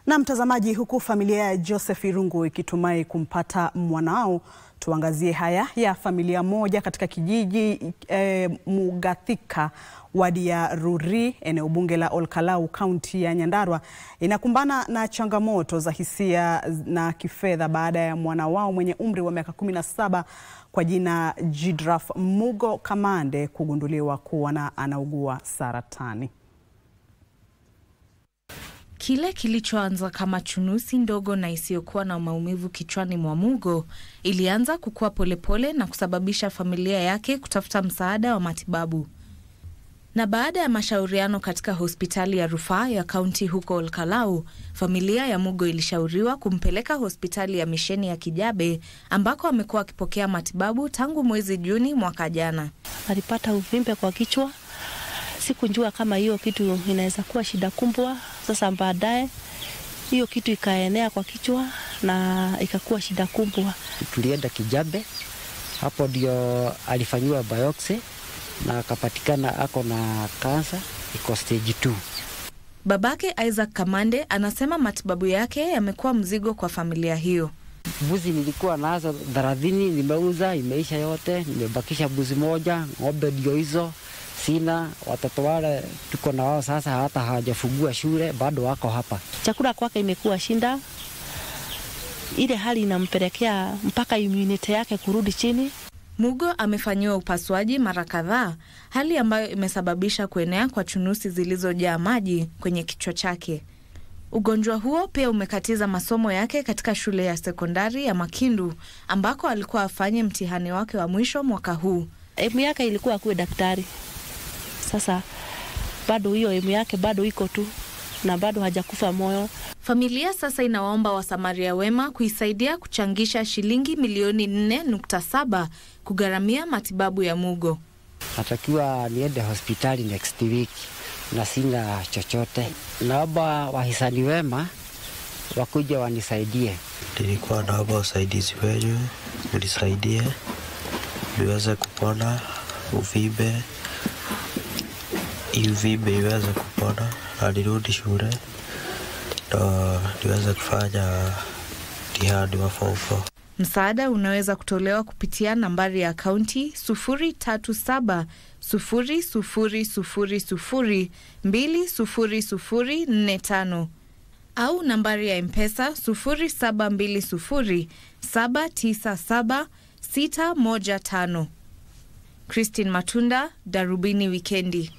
Na mtazamaji, huku familia ya Joseph Irungu ikitumai kumpata mwanao, tuangazie haya ya familia moja katika kijiji Mugathika, wadi ya Ruri, eneo bunge la Olkalau, kaunti ya Nyandarua, inakumbana na changamoto za hisia na kifedha baada ya mwana wao mwenye umri wa miaka 17 kwa jina Jidraf Mugo Kamande kugunduliwa kuwa anaugua saratani. Kile kilichoanza kama chunusi ndogo na isiyokuwa na maumivu kichwani mwa Mugo ilianza kukua polepole na kusababisha familia yake kutafuta msaada wa matibabu. Na baada ya mashauriano katika hospitali ya rufaa ya kaunti huko Olkalau, familia ya Mugo ilishauriwa kumpeleka hospitali ya misheni ya Kijabe ambako amekuwa akipokea matibabu tangu mwezi Juni mwaka jana. Alipata uvimbe kwa kichwa. Sikujua kama hiyo kitu inaweza kuwa shida kubwa. Sasa baadaye hiyo kitu ikaenea kwa kichwa na ikakuwa shida kubwa. Tulienda Kijabe, hapo ndio alifanywa biopsy na akapatikana ako na kansa, iko stage 2. Babake Isaac Kamande anasema matibabu yake yamekuwa mzigo kwa familia hiyo. Mbuzi nilikuwa nazo 30 nimeuza, imeisha yote, nimebakisha mbuzi moja, ng'ombe ndio hizo. Sina watoto wale tuko na wao sasa hata hawajafungua shule, bado wako hapa. Chakula kwake imekuwa shinda. Ile hali inampelekea mpaka immunity yake kurudi chini. Mugo amefanyiwa upasuaji mara kadhaa, hali ambayo imesababisha kuenea kwa chunusi zilizojaa maji kwenye kichwa chake. Ugonjwa huo pia umekatiza masomo yake katika shule ya sekondari ya Makindu ambako alikuwa afanye mtihani wake wa mwisho mwaka huu. Elimu yake ilikuwa kuwa daktari. Sasa bado hiyo elimu yake bado iko tu na bado hajakufa moyo. Familia sasa inawaomba wasamaria wema kuisaidia kuchangisha shilingi milioni 4.7 kugharamia matibabu ya Mugo. Natakiwa niende hospitali next week na sina chochote. Naomba wahisani wema wakuja wanisaidie. Nilikuwa naomba usaidizi wenu, nisaidie niweze kupona uvimbe iweze kupona, alirudi shule ndo niweze kufanya mtihani wa form 4. Msaada unaweza kutolewa kupitia nambari ya kaunti 03700002045 au nambari ya M-Pesa 0720797615. Christine Matunda, Darubini Wikendi.